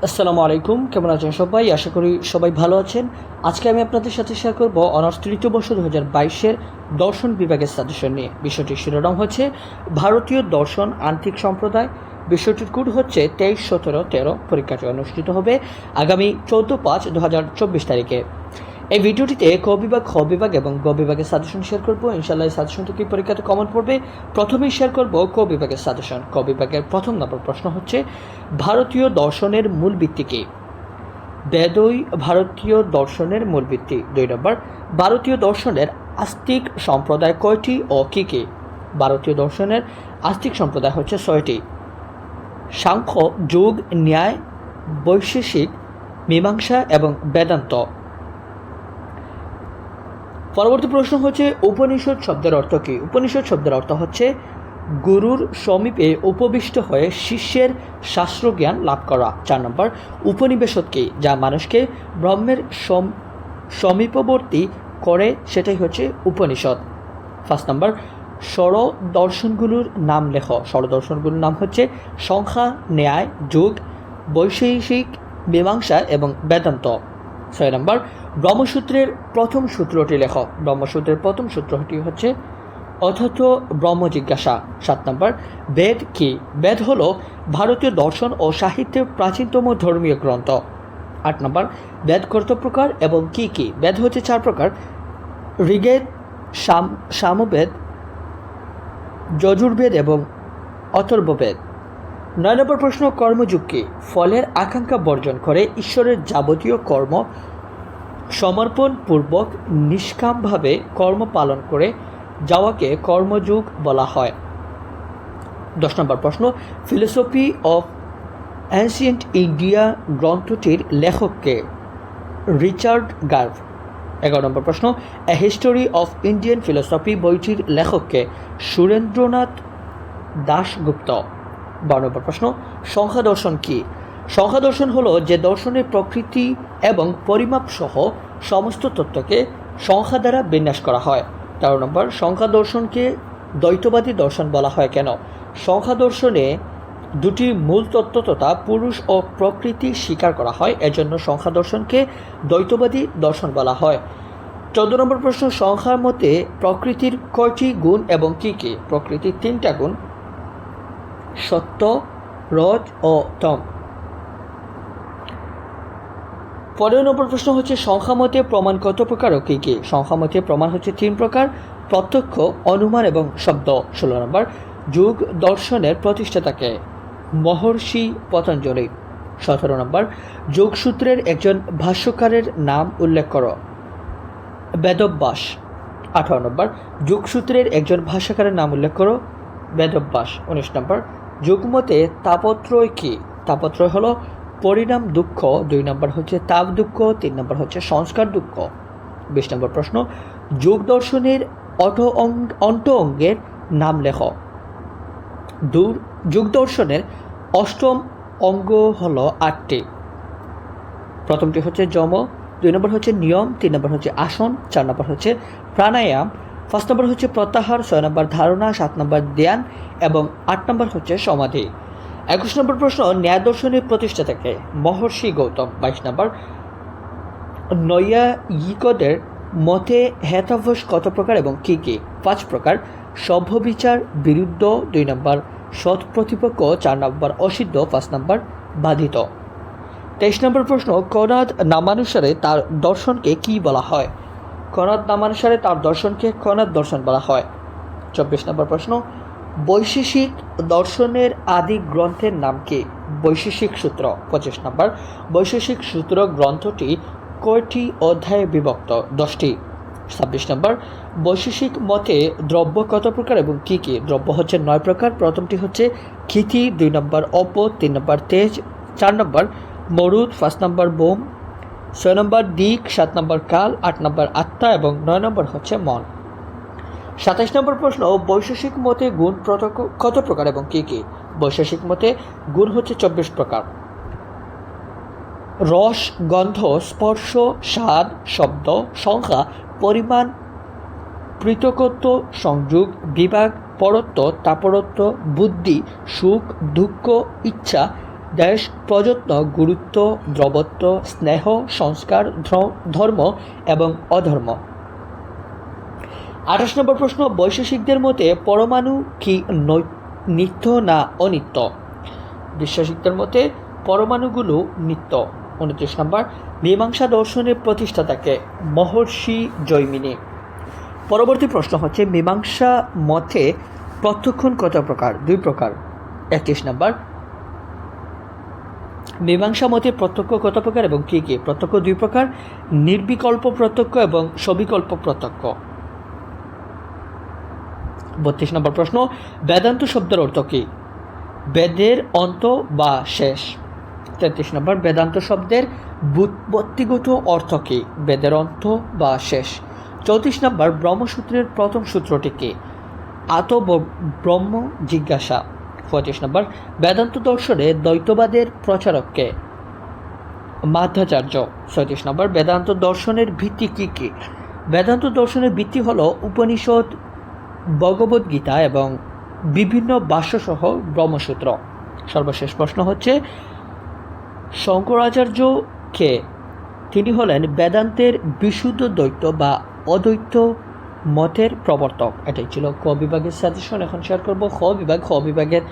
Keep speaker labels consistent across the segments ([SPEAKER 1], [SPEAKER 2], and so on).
[SPEAKER 1] আসসালামু আলাইকুম, কেমন আছেন সবাই? আশা করি সবাই ভালো আছেন। আজকে আমি আপনাদের সাথে শেয়ার করব অনার্স তৃতীয় বর্ষ 2022-এর দর্শন বিভাগের সাজেশন নিয়ে। বিষয়টির শিরোনাম হচ্ছে ভারতীয় দর্শন আন্তিক সম্প্রদায়। বিষয়টির কোড হচ্ছে 23-17-13। পরীক্ষাটি অনুষ্ঠিত হবে আগামী 14/5/2024 তারিখে। এই ভিডিওটিতে ক বিভাগ, খ বিভাগ এবং গ বিভাগের সাজেশন শেয়ার করবো। ইনশাআল্লাহ এই সাজেশন থেকে পরীক্ষাতে কমন পড়বে। প্রথমেই শেয়ার করব ক বিভাগের সাজেশন। ক বিভাগের প্রথম নম্বর প্রশ্ন হচ্ছে ভারতীয় দর্শনের মূল ভিত্তি কী? বেদই ভারতীয় দর্শনের মূল ভিত্তি। 2 নম্বর, ভারতীয় দর্শনের আস্তিক সম্প্রদায় কয়টি ও কী কী? ভারতীয় দর্শনের আস্তিক সম্প্রদায় হচ্ছে 6টি: সাংখ্য, যোগ, ন্যায়, বৈশেষিক, মীমাংসা এবং বেদান্ত। পরবর্তী প্রশ্ন হচ্ছে উপনিষদ শব্দের অর্থ কী? উপনিষদ শব্দের অর্থ হচ্ছে গুরুর সমীপে উপবিষ্ট হয়ে শিষ্যের শাস্ত্রজ্ঞান লাভ করা। 4 নম্বর, উপনিবেশদ কী? যা মানুষকে ব্রহ্মের সমীপবর্তী করে, সেটাই হচ্ছে উপনিষদ। 5 নম্বর, ষড় দর্শনগুলোর নাম লেখ। ষড় দর্শনগুলোর নাম হচ্ছে সংখ্যা, ন্যায়, যোগ, বৈশেষিক, মীমাংসা এবং বেদান্ত। 6 নম্বর, ব্রহ্মসূত্রের প্রথম সূত্রটি লেখ। ব্রহ্মসূত্রের প্রথম সূত্রটি হচ্ছে অথচ ব্রহ্ম জিজ্ঞাসা। 7 নম্বর, বেদ কি? বেদ হলো ভারতীয় দর্শন ও সাহিত্যের প্রাচীনতম ধর্মীয় গ্রন্থ। 8 নম্বর, বেদ কত প্রকার এবং কি কি? বেদ হচ্ছে 4 প্রকার: ঋগ্বেদ, সামবেদ, যজুর্বেদ এবং অথর্ববেদ। 9 নম্বর প্রশ্ন, কর্মযোগ কি? ফলের আকাঙ্ক্ষা বর্জন করে ঈশ্বরের যাবতীয় কর্ম সমর্পণ পূর্বক নিষ্কামভাবে কর্ম পালন করে যাওয়াকে কর্মযোগ বলা হয়। 10 নম্বর প্রশ্ন, ফিলোসফি অফ অ্যানসিয়েন্ট ইন্ডিয়া গ্রন্থটির লেখককে? রিচার্ড গার্ভ। 11 নম্বর প্রশ্ন, এ হিস্টোরি অফ ইন্ডিয়ান ফিলোসফি বইটির লেখককে? সুরেন্দ্রনাথ দাশগুপ্ত। 12 নম্বর প্রশ্ন, সংখ্যা দর্শন কি? সংখ্যা দর্শন হলো যে দর্শনের প্রকৃতি এবং পরিমাপ সহ সমস্ত তত্ত্বকে সংখ্যা দ্বারা বিন্যাস করা হয়। 13 নম্বর, সংখ্যা দর্শনকে দ্বৈতবাদী দর্শন বলা হয় কেন? সংখ্যা দর্শনে দুটি মূল তত্ত্ব তথা পুরুষ ও প্রকৃতি স্বীকার করা হয়, এজন্য সংখ্যা দর্শনকে দ্বৈতবাদী দর্শন বলা হয়। 14 নম্বর প্রশ্ন, সংখ্যার মতে প্রকৃতির কয়টি গুণ এবং কী কী? প্রকৃতির 3টা গুণ: সত্য, রজ ও তম। 15 নম্বর প্রশ্ন হচ্ছে সংখ্যা মতে প্রমাণ কত প্রকার ও কী কী? সংখ্যা মতে প্রমাণ হচ্ছে 3 প্রকার: প্রত্যক্ষ, অনুমান এবং শব্দ। 16 নম্বর, যোগ দর্শনের প্রতিষ্ঠাতাকে? মহর্ষি পতঞ্জলি। 17 নম্বর, যোগসূত্রের একজন ভাষ্যকারের নাম উল্লেখ করো। বেদব্যাস। 18 নম্বর, যোগসূত্রের একজন ভাষ্যকারের নাম উল্লেখ করো। বেদব্যাস। 19 নম্বর, যোগমতে তাপত্রয় কি? তাপত্রয় হলো পরিণাম দুঃখ। 2 নম্বর হচ্ছে তাপ দুঃখ। 3 নম্বর হচ্ছে সংস্কার দুঃখ। 20 নম্বর প্রশ্ন, যোগ দর্শনের অন্ত অঙ্গের নাম লেখ। যোগ দর্শনের অষ্টম অঙ্গ হলো 8টি। প্রথমটি হচ্ছে যম, 2 নম্বর হচ্ছে নিয়ম, 3 নম্বর হচ্ছে আসন, 4 নম্বর হচ্ছে প্রাণায়াম, 5 নম্বর হচ্ছে প্রত্যাহার, 6 নম্বর ধারণা, 7 নম্বর ধ্যান এবং 8 নম্বর হচ্ছে সমাধি। 21 নম্বর প্রশ্ন, ন্যায় দর্শনের প্রতিষ্ঠাতাকে? মহর্ষি গৌতম। 22 নম্বর, নৈয়ায়িকদের মতে হেতাভ্যাস কত প্রকার এবং কী কী? 5 প্রকার: সভ্য বিচার, বিরুদ্ধ, 2 নম্বর সৎ প্রতিপক্ষ, 4 নম্বর অসিদ্ধ, 5 নম্বর বাধিত। 23 নম্বর প্রশ্ন, কনাদ নামানুসারে তার দর্শনকে কি বলা হয়? কনাদ নামানুসারে তার দর্শনকে কনাদ দর্শন বলা হয়। 24 নম্বর প্রশ্ন, বৈশেষিক দর্শনের আদি গ্রন্থের নাম কি? বৈশেষিক সূত্র। 25 নম্বর, বৈশেষিক সূত্র গ্রন্থটি কয়টি অধ্যায়ে বিভক্ত? 10টি। 26 নম্বর, বৈশেষিক মতে দ্রব্য কত প্রকার এবং কী কী? দ্রব্য হচ্ছে 9 প্রকার। প্রথমটি হচ্ছে ক্ষিতি, 2 নম্বর অপ, 3 নম্বর তেজ, 4 নম্বর মরুদ, 5 নম্বর বোম, 6 নম্বর দিক, 7 নম্বর কাল, 8 নম্বর আত্মা এবং 9 নম্বর হচ্ছে মন। 27 নম্বর প্রশ্ন, বৈশেষিক মতে গুণ কত প্রকার এবং কী কী? বৈশেষিক মতে গুণ হচ্ছে 24 প্রকার: রস, গন্ধ, স্পর্শ, স্বাদ, শব্দ, সংখ্যা, পরিমাণ, পৃথকত্ব, সংযোগ, বিভাগ, পরত্ব, তাপরত্ব, বুদ্ধি, সুখ, দুঃখ, ইচ্ছা, দেশ, প্রযত্ন, গুরুত্ব, দ্রবত্ব, স্নেহ, সংস্কার, ধর্ম এবং অধর্ম। 28 নম্বর প্রশ্ন, বৈশেষিকদের মতে পরমাণু কি নিত্য না অনিত্য? বিশ্বাসিকদের মতে পরমাণুগুলো নিত্য। 29 নম্বর, মীমাংসা দর্শনের প্রতিষ্ঠাতাকে? মহর্ষি জৈমিনী। পরবর্তী প্রশ্ন হচ্ছে, মীমাংসা মতে প্রত্যক্ষণ কত প্রকার? 2 প্রকার। 31 নম্বর, মীমাংসা মতে প্রত্যক্ষ কত প্রকার এবং কী কী? প্রত্যক্ষ 2 প্রকার, নির্বিকল্প প্রত্যক্ষ এবং সবিকল্প প্রত্যক্ষ। 32 নম্বর প্রশ্ন, বেদান্ত শব্দের অর্থ কী? বেদের অন্ত বা শেষ। 33 নম্বর, বেদান্ত শব্দের ব্যুৎপত্তিগত অর্থ কী? বেদের অন্ত বা শেষ। 34 নম্বর, ব্রহ্মসূত্রের প্রথম সূত্রটি কী? আত ব্রহ্ম জিজ্ঞাসা। 35 নম্বর, বেদান্ত দর্শনে দ্বৈতবাদের প্রচারককে? মাধ্যাচার্য। 36 নম্বর, বেদান্ত দর্শনের ভিত্তি কী কী? বেদান্ত দর্শনের ভিত্তি হল উপনিষদ, ভগবদ্গীতা এবং বিভিন্ন ভাষ্যসহ ব্রহ্মসূত্র। সর্বশেষ প্রশ্ন হচ্ছে, শঙ্করাচার্যকে? তিনি হলেন বেদান্তের বিশুদ্ধ দ্বৈত বা অদ্বৈত মতের প্রবর্তক। এটাই ছিল ক বিভাগের সাজেশন। এখন শেয়ার করব খ বিভাগ। খ বিভাগের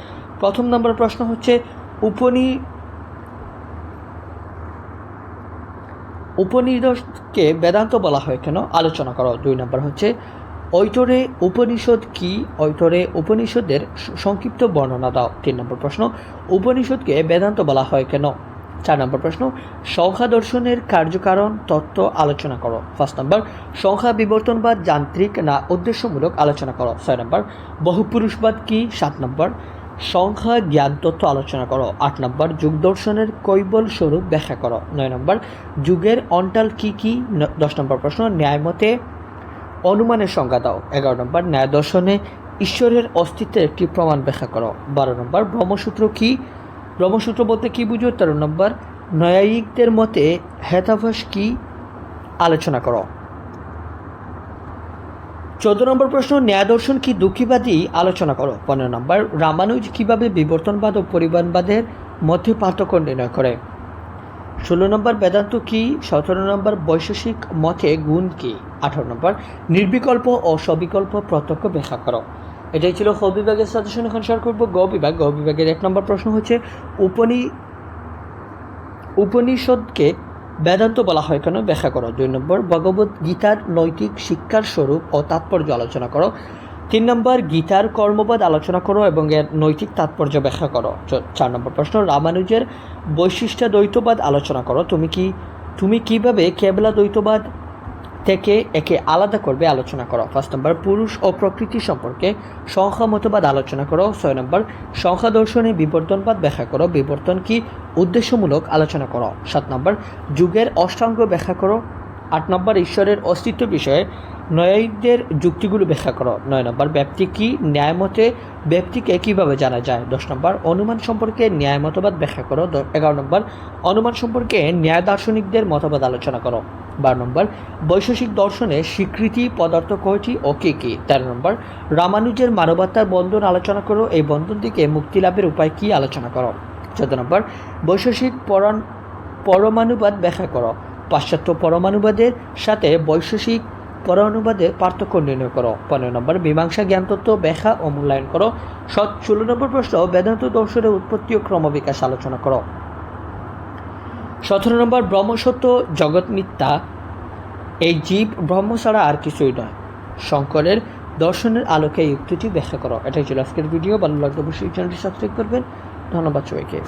[SPEAKER 1] প্রথম নম্বর প্রশ্ন হচ্ছে, উপনিষদকে বেদান্ত বলা হয় কেন? আলোচনা করো। 2 নম্বর হচ্ছে, ঐতরে উপনিষদ কি? ঐতরে উপনিষদের সংক্ষিপ্ত বর্ণনা দাও। 3 নম্বর প্রশ্ন, উপনিষদকে বেদান্ত বলা হয় কেন? 4 নম্বর প্রশ্ন, সংখ্যা দর্শনের কার্যকারণ তত্ত্ব আলোচনা করো। 5 নম্বর, সংখ্যা বিবর্তনবাদ যান্ত্রিক না উদ্দেশ্যমূলক? আলোচনা করো। 6 নম্বর, বহুপুরুষবাদ কি? 7 নম্বর, সংখ্যা জ্ঞান তত্ত্ব আলোচনা করো। 8 নম্বর, যুগ দর্শনের কৈবল স্বরূপ ব্যাখ্যা করো। 9 নম্বর, যুগের অন্টাল কি কি? 10 নম্বর প্রশ্ন, ন্যায়মতে অনুমানের সংজ্ঞা দাও। 11 নম্বর, ন্যায় দর্শনে ঈশ্বরের অস্তিত্বের একটি প্রমাণ ব্যাখ্যা করো। 12 নম্বর, ব্রহ্মসূত্র কি? ব্রহ্মসূত্র বলতে কি বুঝো? 13 নম্বর, ন্যায়িকদের মতে হেতাভাস কি? আলোচনা করো। 14 নম্বর প্রশ্ন, ন্যায় দর্শন কি দুঃখীবাদী? আলোচনা করো। 15 নম্বর, রামানুজ কিভাবে বিবর্তনবাদ ও পরিবাণবাদের মধ্যে পার্থক্য নির্ণয় করে? 16 নম্বর, বেদান্ত কি? 17 নম্বর, বৈশেষিক মতে গুণ কি? 18 নম্বর, নির্বিকল্প ও সবিকল্প প্রত্যক্ষ ব্যাখ্যা করো। এটাই ছিল খ বিভাগের সাজেশন। এখন শেয়ার করব গ বিভাগ। গ বিভাগের 1 নম্বর প্রশ্ন হচ্ছে, উপনিষদকে বেদান্ত বলা হয় কেন? ব্যাখ্যা করো। 2 নম্বর, ভগবদ গীতার নৈতিক শিক্ষার স্বরূপ ও তাৎপর্য আলোচনা করো। 3 নম্বর, গীতার কর্মবাদ আলোচনা করো এবং এর নৈতিক তাৎপর্য ব্যাখ্যা করো। 4 নম্বর প্রশ্ন, রামানুজের বৈশিষ্ট্য দ্বৈতবাদ আলোচনা করো। তুমি কিভাবে কেবলা দ্বৈতবাদ থেকে একে আলাদা করবে? আলোচনা করো। 5 নম্বর, পুরুষ ও প্রকৃতি সম্পর্কে সংখ্যা মতবাদ আলোচনা করো। 6 নম্বর, সংখ্যা দর্শনে বিবর্তনবাদ ব্যাখ্যা করো। বিবর্তন কি? উদ্দেশ্যমূলক? আলোচনা করো। 7 নম্বর, যুগের অষ্টাঙ্গ ব্যাখ্যা করো। 8 নম্বর, ঈশ্বরের অস্তিত্ব বিষয়ে ন্যায়িকদের যুক্তিগুলো ব্যাখ্যা করো। 9 নম্বর, ব্যক্তি কি? ন্যায়মতে ব্যক্তিকে কিভাবে জানা যায়? 10 নম্বর, অনুমান সম্পর্কে ন্যায় মতবাদ ব্যাখ্যা করো। 11 নম্বর, অনুমান সম্পর্কে ন্যায় দার্শনিকদের মতবাদ আলোচনা করো। 12 নম্বর, বৈশেষিক দর্শনের স্বীকৃতি পদার্থ কয়টি ও কী কী? 13 নম্বর, রামানুজের মানবাত্মার বন্ধন আলোচনা করো। এই বন্ধন থেকে মুক্তি লাভের উপায় কী? আলোচনা করো। 14 নম্বর, বৈশেষিক পরমাণুবাদ ব্যাখ্যা করো। পাশ্চাত্য পরমাণুবাদের সাথে বৈশেষিক পরমাণুবাদের পার্থক্য নির্ণয় করো। 15 নম্বর, মীমাংসা জ্ঞানতত্ত্ব ব্যাখ্যা ও মূল্যায়ন করো। 16 নম্বর প্রশ্ন, বেদান্ত দর্শনের উৎপত্তি ও ক্রমবিকাশ আলোচনা করো। 17 নম্বর, ব্রহ্মসত্য জগৎ মিথ্যা, এই জীব ব্রহ্ম ছাড়া আর কিছুই নয়। শঙ্করের দর্শনের আলোকে এই উক্তিটি ব্যাখ্যা করো। এটাই ছিল আজকের ভিডিও। ভালো লাগলে অবশ্যই চ্যানেলটি সাবস্ক্রাইব করবেন। ধন্যবাদ সবাইকে।